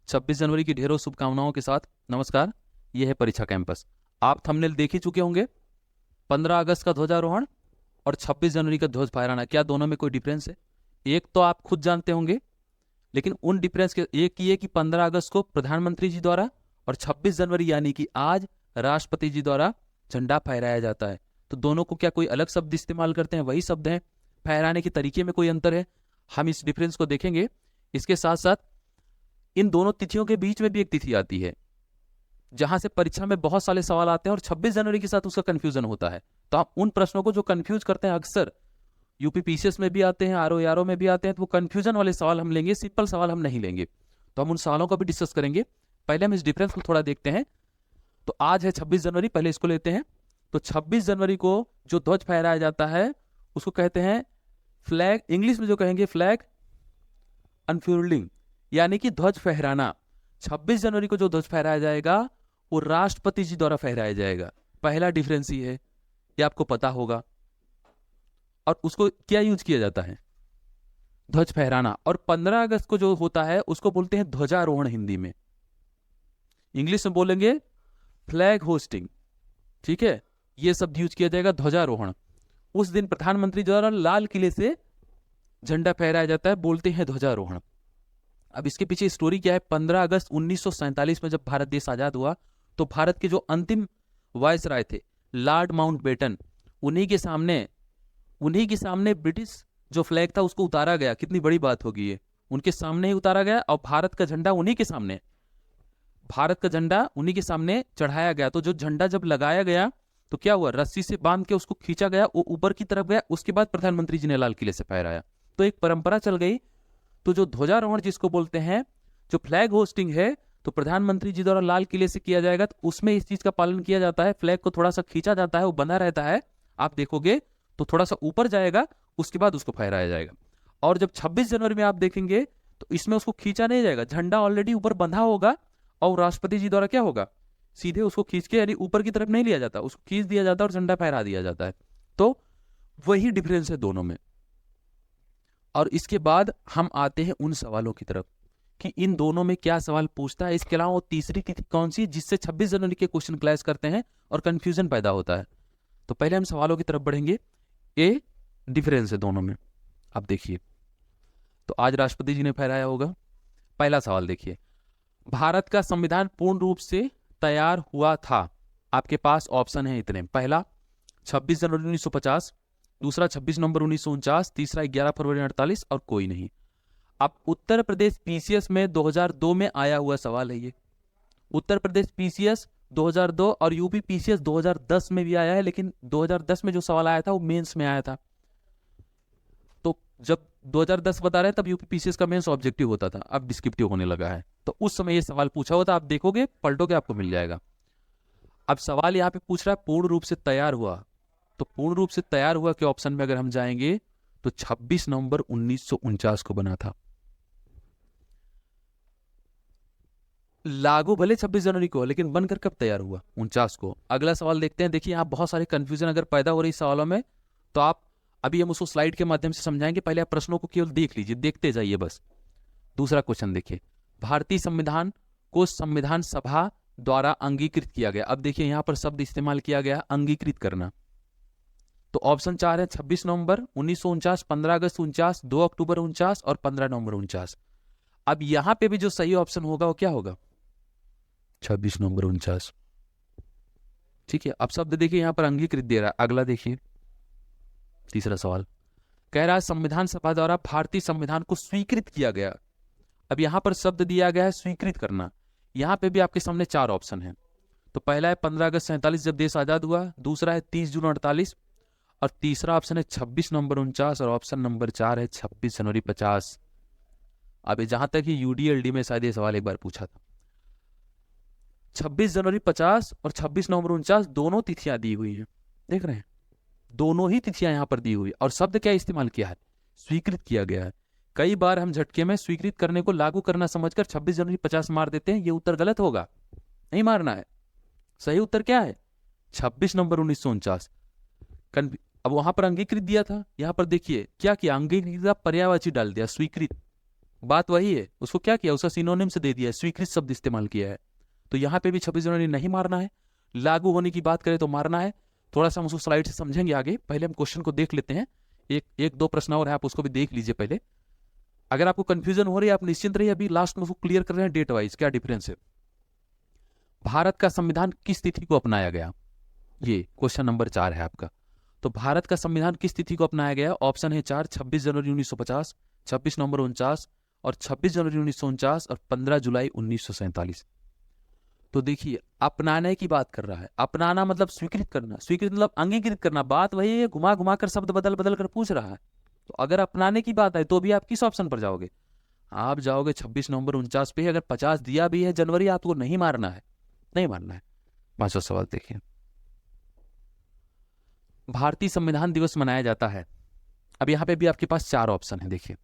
26 जनवरी की ढेरों शुभकामनाओं के साथ नमस्कार। यह है परीक्षा कैंपस। आप थंबनेल देख ही चुके होंगे। 15 अगस्त का ध्वजारोहण और 26 जनवरी का ध्वज फहराना, क्या दोनों में कोई डिफरेंस है? एक तो आप खुद जानते होंगे, लेकिन उन डिफरेंस के एक ये कि 15 अगस्त को प्रधानमंत्री जी द्वारा और 26 जनवरी यानी कि आज राष्ट्रपति जी द्वारा झंडा फहराया जाता है। तो दोनों को क्या कोई अलग शब्द इस्तेमाल करते हैं? वही शब्द हैं। फहराने के तरीके में कोई अंतर है? हम इस डिफरेंस को देखेंगे। इसके साथ साथ इन दोनों तिथियों के बीच में भी एक तिथि आती है जहां से परीक्षा में बहुत सारे सवाल आते हैं और 26 जनवरी के साथ उसका कंफ्यूजन होता है। तो आप उन प्रश्नों को जो कंफ्यूज करते हैं, अक्सर यूपी पीसीएस में भी आते हैं, आरओ में भी आते हैं, तो वो कंफ्यूजन वाले सवाल हम लेंगे, सिंपल सवाल हम नहीं लेंगे। तो हम उन सवालों को भी डिस्कस करेंगे। पहले हम इस डिफरेंस को थोड़ा देखते हैं। तो आज है 26 जनवरी, पहले इसको लेते हैं। तो 26 जनवरी को जो ध्वज फहराया जाता है उसको कहते हैं फ्लैग, इंग्लिश में जो कहेंगे फ्लैग अनफ्यूरलिंग, यानी कि ध्वज फहराना। 26 जनवरी को जो ध्वज फहराया जाएगा वो राष्ट्रपति जी द्वारा फहराया जाएगा। पहला डिफरेंस ये है, ये आपको पता होगा। और उसको क्या यूज किया जाता है? ध्वज फहराना। और 15 अगस्त को जो होता है उसको बोलते हैं ध्वजारोहण। हिंदी में, इंग्लिश में बोलेंगे फ्लैग होस्टिंग। ठीक है, ये शब्द यूज किया जाएगा, ध्वजारोहण। उस दिन प्रधानमंत्री द्वारा लाल किले से झंडा फहराया जाता है, बोलते हैं ध्वजारोहण। अब इसके पीछे स्टोरी क्या है? 15 अगस्त 1947 में जब भारत देश आजाद हुआ तो भारत के जो अंतिम वायसराय थे लॉर्ड माउंटबेटन, उन्हीं के सामने ब्रिटिश जो फ्लैग था उसको उतारा गया। कितनी बड़ी बात होगी ये, उनके सामने ही उतारा गया और भारत का झंडा उन्हीं के सामने चढ़ाया गया। तो जो झंडा जब लगाया गया तो क्या हुआ, रस्सी से बांध के उसको खींचा गया, वो ऊपर की तरफ गया। उसके बाद प्रधानमंत्री जी ने लाल किले से फहराया। तो एक परंपरा चल गई। तो जो ध्वजारोहण जिसको बोलते हैं, जो फ्लैग होस्टिंग है, तो प्रधानमंत्री जी द्वारा लाल किले से किया जाएगा। तो उसमें इस चीज का पालन किया जाता है, फ्लैग को थोड़ा सा खींचा जाता है, वो बंधा रहता है। आप देखोगे तो थोड़ा सा ऊपर जाएगा, उसके बाद उसको फहराया जाएगा। और जब 26 जनवरी में आप देखेंगे तो इसमें उसको खींचा नहीं जाएगा, झंडा ऑलरेडी ऊपर बंधा होगा और राष्ट्रपति जी द्वारा क्या होगा, सीधे उसको खींच के, यानी ऊपर की तरफ नहीं लिया जाता, उसको खींच दिया जाता है और झंडा फहरा दिया जाता है। तो वही डिफरेंस है दोनों में। और इसके बाद हम आते हैं उन सवालों की तरफ कि इन दोनों में क्या सवाल पूछता है। इसके अलावा वो तीसरी तिथि कौन सी जिससे 26 जनवरी के क्वेश्चन क्लैश करते हैं और कंफ्यूजन पैदा होता है। तो पहले हम सवालों की तरफ बढ़ेंगे। ये डिफरेंस है दोनों में। अब देखिए, तो आज राष्ट्रपति जी ने फहराया होगा। पहला सवाल देखिए, भारत का संविधान पूर्ण रूप से तैयार हुआ था। आपके पास ऑप्शन है इतने। पहला 26 जनवरी 1950, दूसरा 26 नवंबर 1949, तीसरा 11 फरवरी 1948 और कोई नहीं। अब उत्तर प्रदेश पीसीएस में 2002 में आया हुआ सवाल है ये। उत्तर प्रदेश पीसीएस 2002 और यूपी पीसीएस 2010 में भी आया है, लेकिन 2010 में जो सवाल आया था वो मेंस में आया था। तो जब 2010 बता रहे हैं तब यूपी पीसीएस का मेंस ऑब्जेक्टिव होता था, अब डिस्क्रिप्टिव होने लगा है। तो उस समय ये सवाल पूछा हुआ था, आप देखोगे पलटोगे आपको मिल जाएगा। अब सवाल यहाँ पे पूछ रहा है पूर्ण रूप से तैयार हुआ। तो पूर्ण रूप से तैयार हुआ के ऑप्शन में अगर हम जाएंगे तो 26 नवंबर 1949 को बना था। लागू भले 26 जनवरी को, लेकिन बनकर कब तैयार हुआ? 49 को। अगला सवाल देखते हैं। देखिए यहाँ बहुत सारे कंफ्यूजन अगर पैदा हो रही सवालों में तो आप, अभी हम उसको स्लाइड के माध्यम से समझाएंगे, पहले आप प्रश्नों को केवल देख लीजिए, देखते जाइए बस। दूसरा क्वेश्चन देखिए, भारतीय संविधान को संविधान सभा द्वारा अंगीकृत किया गया। अब देखिए यहाँ पर शब्द इस्तेमाल किया गया अंगीकृत करना। तो ऑप्शन 4 है 26 नवंबर 1949, 15 अगस्त 49, 2 अक्टूबर 49 और 15 नवंबर 49। अब यहां पे भी जो सही ऑप्शन होगा वो क्या होगा? 26 नवंबर 49। ठीक है, अब शब्द देखिए यहां पर अंगीकृत दे रहा है। अगला देखिए, तीसरा सवाल कह रहा है संविधान सभा द्वारा भारतीय संविधान को स्वीकृत किया गया। अब यहां पर शब्द दिया गया है स्वीकृत करना। यहां पे भी आपके सामने 4 ऑप्शन है। तो पहला है 15 अगस्त 47 जब देश आजाद हुआ, दूसरा है 30 जून 48 और तीसरा ऑप्शन है 26 नवंबर 49 और ऑप्शन नंबर 4 है 26 जनवरी 50। अब जहां तक कि यूडीएलडी में शायद ये सवाल एक बार पूछा था। 26 जनवरी 50 और 26 नवंबर 49 दोनों तिथियां दी हुई हैं, देख रहे हैं, दोनों ही तिथियां यहां पर दी हुई। और शब्द क्या इस्तेमाल किया है? स्वीकृत किया गया है। कई बार हम झटके में स्वीकृत करने को लागू करना समझकर 26 जनवरी 50 मार देते हैं। ये उत्तर गलत होगा, नहीं मारना है। सही उत्तर क्या है? 26 नवंबर 1949। अब वहां पर अंगीकृत दिया था, यहां पर देखिए क्या किया, अंगीकृत पर्यायवाची डाल दिया, स्वीकृत। बात वही है, उसको क्या किया, उसका सिनोनिम से दे दिया है, स्वीकृत शब्द इस्तेमाल किया है। तो यहाँ पे भी 26 जनवरी नहीं मारना है, लागू होने की बात करें तो मारना है। थोड़ा सा हम उसको स्लाइड से समझेंगे आगे, पहले हम क्वेश्चन को देख लेते हैं। एक दो प्रश्न और है, आप उसको भी देख लीजिए पहले। अगर आपको कंफ्यूजन हो रही है आप निश्चिंत रहिए, अभी लास्ट में उसको क्लियर कर रहे हैं डेट वाइज क्या डिफरेंस है। भारत का संविधान किस तिथि को अपनाया गया, ये क्वेश्चन नंबर 4 है आपका। तो भारत का संविधान किस तिथि को अपनाया गया, ऑप्शन है 4, 26 जनवरी 1950, 26 नवंबर 49 और 26 जनवरी 1949 और 15 जुलाई 1947। तो देखिए अपनाने की बात कर रहा है, अपनाना मतलब स्वीकृत करना, स्वीकृत मतलब अंगीकृत करना, बात वही है, घुमा घुमा कर शब्द बदल बदल कर पूछ रहा है। तो अगर अपनाने की बात है तो भी आप किस ऑप्शन पर जाओगे, आप जाओगे 26 नवंबर 49 पे। अगर 50 दिया भी है जनवरी, आपको नहीं मारना है, नहीं मारना है। 5वां सवाल देखिए, भारतीय संविधान दिवस मनाया जाता है। अब यहां पे भी आपके पास 4 ऑप्शन है, देखिए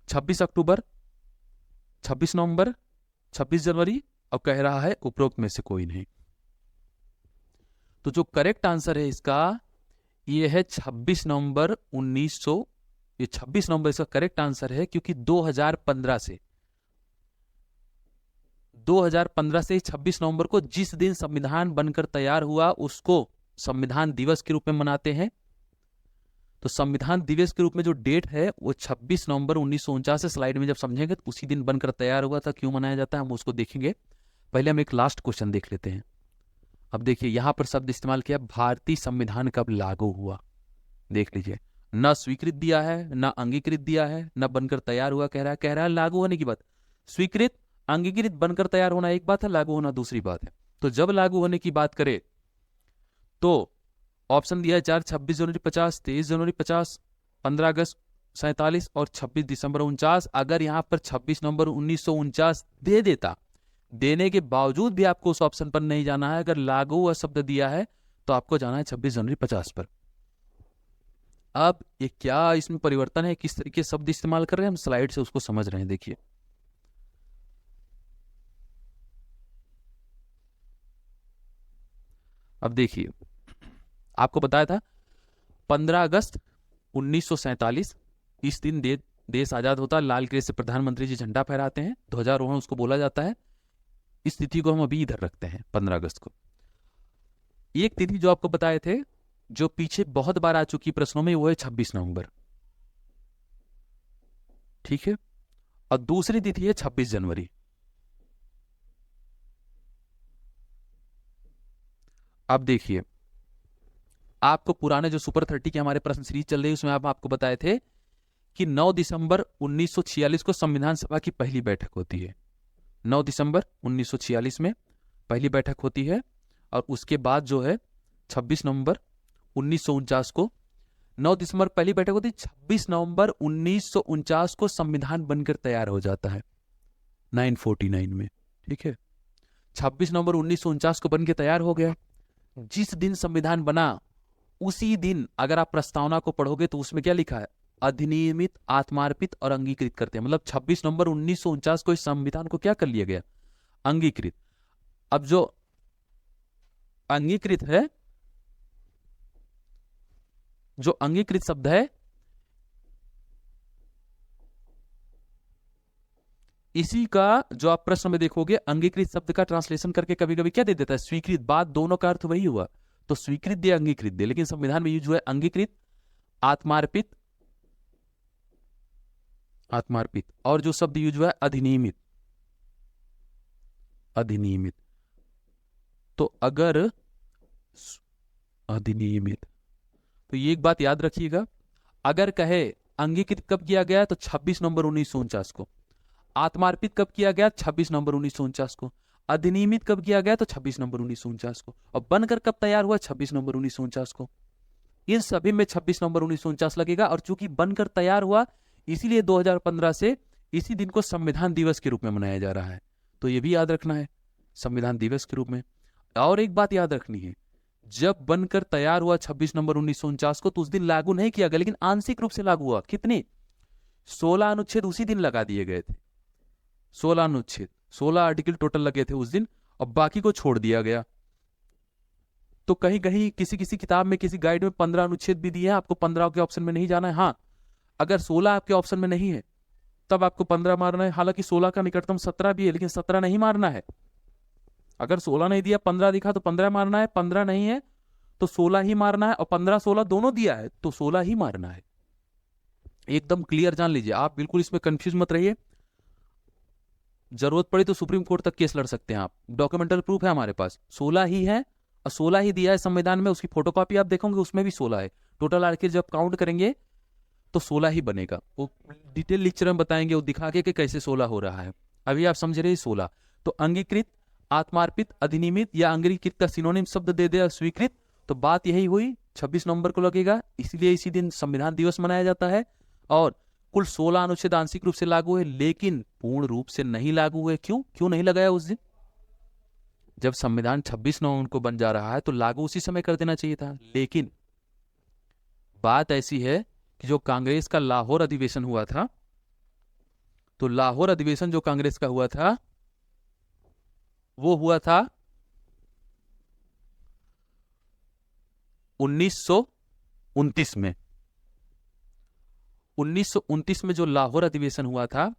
26 अक्टूबर, 26 नवंबर, 26 जनवरी और कह रहा है उपरोक्त में से कोई नहीं। तो जो करेक्ट आंसर है इसका ये है 26 नवंबर 1900, ये 26 नवंबर इसका करेक्ट आंसर है, क्योंकि 2015 से 26 नवंबर को जिस दिन संविधान बनकर तैयार हुआ उसको संविधान दिवस के रूप में मनाते हैं। तो संविधान दिवस के रूप में जो डेट है वो 26 नवंबर 1949 है। स्लाइड में जब समझेंगे तो उसी दिन बनकर तैयार हुआ था, क्यों मनाया जाता है हम उसको देखेंगे। पहले हम एक लास्ट क्वेश्चन देख लेते हैं। अब देखिए यहां पर शब्द इस्तेमाल किया, भारतीय संविधान कब लागू हुआ, देख लीजिए, न स्वीकृत दिया है, न अंगीकृत दिया है, न बनकर तैयार हुआ कह रहा है लागू होने की बात। स्वीकृत अंगीकृत बनकर तैयार होना एक बात है, लागू होना दूसरी बात है। तो जब लागू होने की बात करें तो ऑप्शन दिया है 4, 26 जनवरी 50, 23 जनवरी 50, 15 अगस्त 47 और 26 दिसंबर 49। अगर यहां पर 26 नवंबर 1949 दे देता, देने के बावजूद भी आपको उस ऑप्शन पर नहीं जाना है। अगर लागू हुआ शब्द दिया है तो आपको जाना है 26 जनवरी 50 पर। अब ये क्या इसमें परिवर्तन है, किस तरीके से शब्द इस्तेमाल कर रहे हैं, हम स्लाइड से उसको समझ रहे हैं। देखिए अब देखिए आपको बताया था 15 अगस्त 1947 इस दिन देश आजाद होता है। लाल किले से प्रधानमंत्री जी झंडा फहराते हैं, ध्वजारोहण उसको बोला जाता है। इस तिथि को हम अभी इधर रखते हैं 15 अगस्त को। एक तिथि जो आपको बताए थे जो पीछे बहुत बार आ चुकी प्रश्नों में, वो है 26 नवंबर, ठीक है। और दूसरी तिथि है 26 जनवरी। अब देखिए आपको पुराने जो सुपर 30 के हमारे प्रश्न सीरीज चल रही है उसमें आपको बताए थे कि 9 दिसंबर 1946 को संविधान सभा की पहली बैठक होती है। 9 दिसंबर 1946 में पहली बैठक होती है और उसके बाद जो है 26 नवंबर 1949 को, 9 दिसंबर पहली बैठक होती है, 26 नवंबर 1949 को संविधान बनकर तैयार हो जाता है 949 में, ठीक है। 26 नवंबर 1949 को बनकर तैयार हो गया। जिस दिन संविधान बना उसी दिन अगर आप प्रस्तावना को पढ़ोगे तो उसमें क्या लिखा है, अधिनियमित, आत्मार्पित और अंगीकृत करते हैं। मतलब 26 नवंबर 1949 को इस संविधान को क्या कर लिया गया, अंगीकृत। अब जो अंगीकृत है, जो अंगीकृत शब्द है, इसी का जो आप प्रश्न में देखोगे अंगीकृत शब्द का ट्रांसलेशन करके कभी कभी क्या दे देता है, स्वीकृत। बात दोनों का अर्थ वही हुआ, तो स्वीकृत दे अंगीकृत दे, लेकिन संविधान में यूज हुआ है अंगीकृत, आत्मार्पित, आत्मार्पित, और जो शब्द यूज हुआ है अधिनियमित, अधिनियमित। तो अगर अधिनियमित, तो ये एक बात याद रखिएगा, अगर कहे अंगीकृत कब किया गया तो 26 नवंबर 1949 को, आत्मार्पित कब किया गया 26 नवंबर 1949 को, अधिनियमित कब किया गया तो 26 नवंबर 1949 को, और बनकर कब तैयार हुआ 26 नवंबर 1949 को। इन सभी में 26 नवंबर 1949 लगेगा। और चूंकि बनकर तैयार हुआ इसीलिए 2015 से इसी दिन को संविधान दिवस के रूप में मनाया जा रहा है। तो यह भी याद रखना है, संविधान दिवस के रूप में। और एक बात याद रखनी है, जब बनकर तैयार हुआ 26 नवंबर 1949 को तो उस दिन लागू नहीं किया गया, लेकिन आंशिक रूप से लागू हुआ। कितने, 16 अनुच्छेद उसी दिन लगा दिए गए थे, 16 अनुच्छेद, 16 आर्टिकल टोटल लगे थे उस दिन, और बाकी को छोड़ दिया गया। तो कहीं कहीं किसी किसी किताब में, किसी गाइड में 15 अनुच्छेद भी दिए हैं, आपको 15 के ऑप्शन में नहीं जाना है। हाँ, अगर 16 आपके ऑप्शन में नहीं है तब आपको 15 मारना है। हालांकि 16 का निकटतम 17 भी है, लेकिन 17 नहीं मारना है। अगर 16 नहीं दिया 15 दिखा तो 15 मारना है, 15 नहीं है तो 16 ही मारना है, और 15 16 दोनों दिया है तो 16 ही मारना है। एकदम क्लियर जान लीजिए, आप बिल्कुल इसमें कंफ्यूज मत रहिए। जरूरत पड़ी तो सुप्रीम कोर्ट तक केस लड़ सकते हैं आप, डॉक्यूमेंटल प्रूफ है हमारे पास। 16 ही है और 16 ही दिया है संविधान में, उसकी फोटोकॉपी आप देखोगे उसमें भी 16 है। टोटल आखिर जब काउंट करेंगे तो 16 ही बनेगा। वो डिटेल लेक्चर में बताएंगे, वो दिखा के कि कैसे 16 हो रहा है। अभी आप समझ रहे 16। तो अंगीकृत, आत्मार्पित, अधिनियमित या अंगीकृत का सिनोनिम शब्द दे दे स्वीकृत, तो बात यही हुई 26 नवंबर को लगेगा, इसलिए इसी दिन संविधान दिवस मनाया जाता है। और कुल 16 अनुच्छेद आंशिक रूप से लागू है, लेकिन पूर्ण रूप से नहीं लागू है। क्यों नहीं लगाया उस दिन? जब संविधान 26 नवंबर को बन जा रहा है तो लागू उसी समय कर देना चाहिए था। लेकिन बात ऐसी है कि जो कांग्रेस का लाहौर अधिवेशन हुआ था, तो लाहौर अधिवेशन जो कांग्रेस का हुआ था वो हुआ था 1929 में। 1929 में जो लाहौर अधिवेशन हुआ था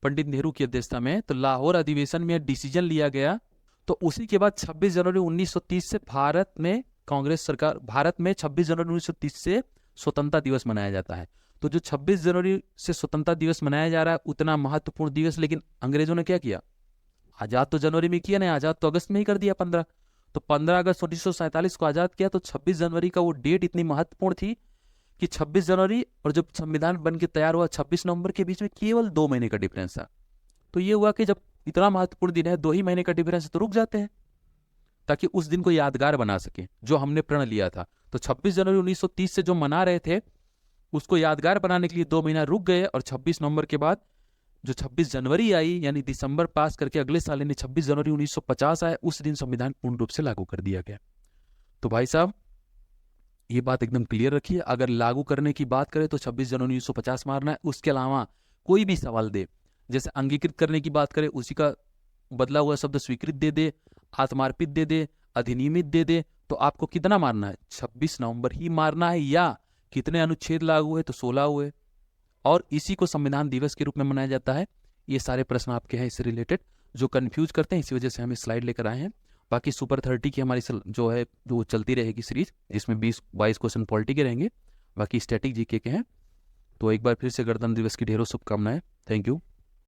पंडित नेहरू की अध्यक्षता में, तो लाहौर अधिवेशन में डिसीजन लिया गया। तो उसी के बाद 26 जनवरी 1930 से भारत में कांग्रेस सरकार, भारत में 26 जनवरी 1930 से स्वतंत्रता दिवस मनाया जाता है। तो जो 26 जनवरी से स्वतंत्रता दिवस मनाया जा रहा है उतना महत्वपूर्ण दिवस, लेकिन अंग्रेजों ने क्या किया? आजाद तो जनवरी में किया नहीं, आजाद तो अगस्त में ही कर दिया 15। तो 15 अगस्त 1947 को आजाद किया। तो 26 जनवरी का वो डेट इतनी महत्वपूर्ण थी कि 26 जनवरी और जब संविधान बन के तैयार हुआ 26 नवंबर के बीच में केवल 2 महीने का डिफरेंस था। तो ये हुआ कि जब इतना महत्वपूर्ण दिन है, 2 ही महीने का डिफरेंस, तो रुक जाते हैं ताकि उस दिन को यादगार बना सके जो हमने प्रण लिया था। तो 26 जनवरी 1930 से जो मना रहे थे उसको यादगार बनाने के लिए 2 महीना रुक गए, और 26 नवंबर के बाद जो 26 जनवरी आई यानी दिसंबर पास करके अगले साल यानी 26 जनवरी 1950 आया, उस दिन संविधान पूर्ण रूप से लागू कर दिया गया। तो भाई साहब ये बात एकदम क्लियर रखिए, अगर लागू करने की बात करें तो 26 जनवरी 1950 मारना है। उसके अलावा कोई भी सवाल दे, जैसे अंगीकृत करने की बात करें उसी का बदला हुआ शब्द स्वीकृत दे दे, आत्मार्पित दे दे, अधिनियमित दे दे, तो आपको कितना मारना है? 26 नवंबर ही मारना है, या कितने अनुच्छेद लागू है? तो 16 हुए, और इसी को संविधान दिवस के रूप में मनाया जाता है। ये सारे प्रश्न आपके हैं इससे रिलेटेड जो कंफ्यूज करते हैं, इसी वजह से हम स्लाइड लेकर आए हैं। बाकी सुपर 30 की हमारी जो है वो चलती रहेगी सीरीज, जिसमें 20-22 क्वेश्चन पॉलिटी के रहेंगे, बाकी स्टैटिक जीके के हैं। तो एक बार फिर से गणतंत्र दिवस की ढेरों शुभकामनाएं। Thank you.